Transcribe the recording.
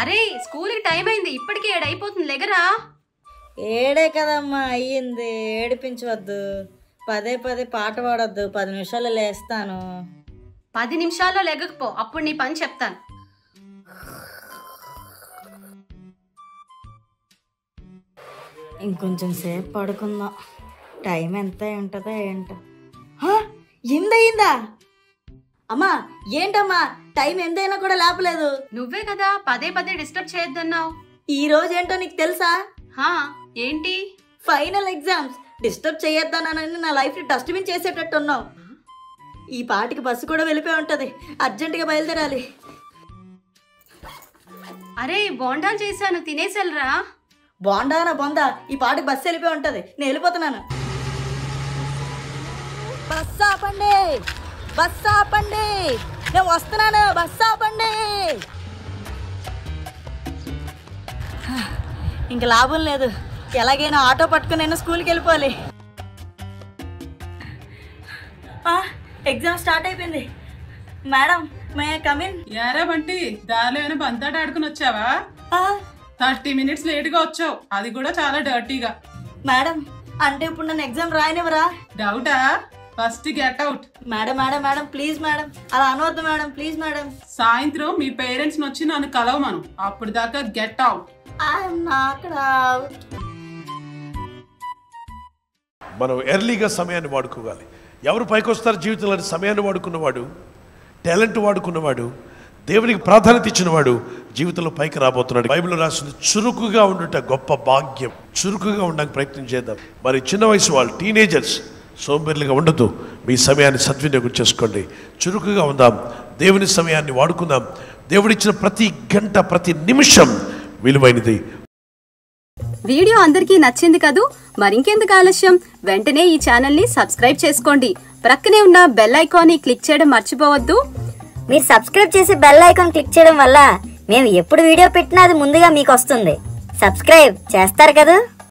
అరే స్కూల్కి టైం అయింది, ఇప్పటికే 7 అయిపోతుంది, లెగరా. 7 కదమ్మా అయ్యింది, ఏడిపించవద్దు. పదే పాట పాడొద్దు, 10 నిమిషాలు లేస్తాను. 10 నిమిషాల్లో లెగకపో, అప్పుడు నీ పని చెప్తాను. ఇంకొంచెం సేపు పడుకుందాం. టైం ఎంత ఉంటుందో ఏంటో. 8 అయిందా? అమ్మా ఏంటమ్మా టైం ఎంతైనా కూడా లేపలేదు. నువ్వే కదా పదే డిస్టర్బ్ చేయొద్దన్నావు. ఈ రోజు ఏంటో నీకు తెలుసా? ఏంటి? Final exams. డిస్టర్బ్ చేయొద్దన్నానని నా లైఫ్ ని డస్ట్బిన్ చేసేటట్టున్నావు. ఈ పాటికి బస్సు కూడా వెళ్ళిపోయి ఉంటది, అర్జెంటుగా బయలుదేరాలి. అరే బోండాలు చేశాను, తినేసెళ్ళరా. బోండానా బొందా, ఈ పాటికి బస్సు వెళ్ళిపోయి ఉంటది, నేను వెళ్ళిపోతున్నాను. బస్సు ఆపండి, బస్సు ఆపండి, నేను వస్తున్నాను, బస్సు ఆపండి. ఇంక లాభం లేదు, ఎలాగైనా ఆటో పట్టుకుని నేను స్కూల్కి వెళ్ళిపోవాలి. ఎగ్జామ్ స్టార్ట్ అయిపోయింది. Madam may come in? యారా బంటి, దారిలో ఏమైనా బంతాట ఆడుకుని వచ్చావా? 30 మినిట్స్ లేట్గా వచ్చావు, అది కూడా చాలా డర్టీగా. మేడం అంటే ఇప్పుడు నన్ను ఎగ్జామ్ రాయనివరా? డౌటా? First get out. Madam madam madam please madam, అలా అనవద్దు మేడం, ప్లీజ్ మేడం. సాయంత్రం మీ పేరెంట్స్ వచ్చి నన్ను కలవమను, అప్పుడు దాకా గెట్ అవుట్. మనం ఎర్లీగా సమయాన్ని వాడుకోవాలి. ఎవరు పైకి వస్తారు జీవితంలో? సమయాన్ని వాడుకున్నవాడు, టాలెంట్ వాడుకున్నవాడు, దేవునికి ప్రాధాన్యత ఇచ్చినవాడు జీవితంలో పైకి రాబోతున్నాడు. బైబిల్లో రాసింది చురుకుగా ఉండుట గొప్ప భాగ్యం. చురుకుగా ఉండడానికి ప్రయత్నం చేద్దాం. మరి చిన్న వయసు వాళ్ళు, టీనేజర్స్ సోంబేర్లుగా ఉండదు, మీ సమయాన్ని సద్వినియోగం చేసుకోండి. చురుకుగా ఉందాం, దేవుని సమయాన్ని వాడుకుందాం. దేవుడిచ్చిన ప్రతి గంట ప్రతి నిమిషం విలువైనది. వీడియో అందరికీ నచ్చింది కదూ? మరింకెందుకు ఆలస్యం, వెంటనే ఈ ఛానల్ని సబ్స్క్రైబ్ చేసుకోండి. ప్రక్కనే ఉన్న బెల్ ఐకాన్ని క్లిక్ చేయడం మర్చిపోవద్దు. మీరు సబ్స్క్రైబ్ చేసి బెల్ ఐకాన్ క్లిక్ చేయడం వల్ల మేము ఎప్పుడు వీడియో పెట్టినా అది ముందుగా మీకు వస్తుంది. సబ్స్క్రైబ్ చేస్తారు కదా?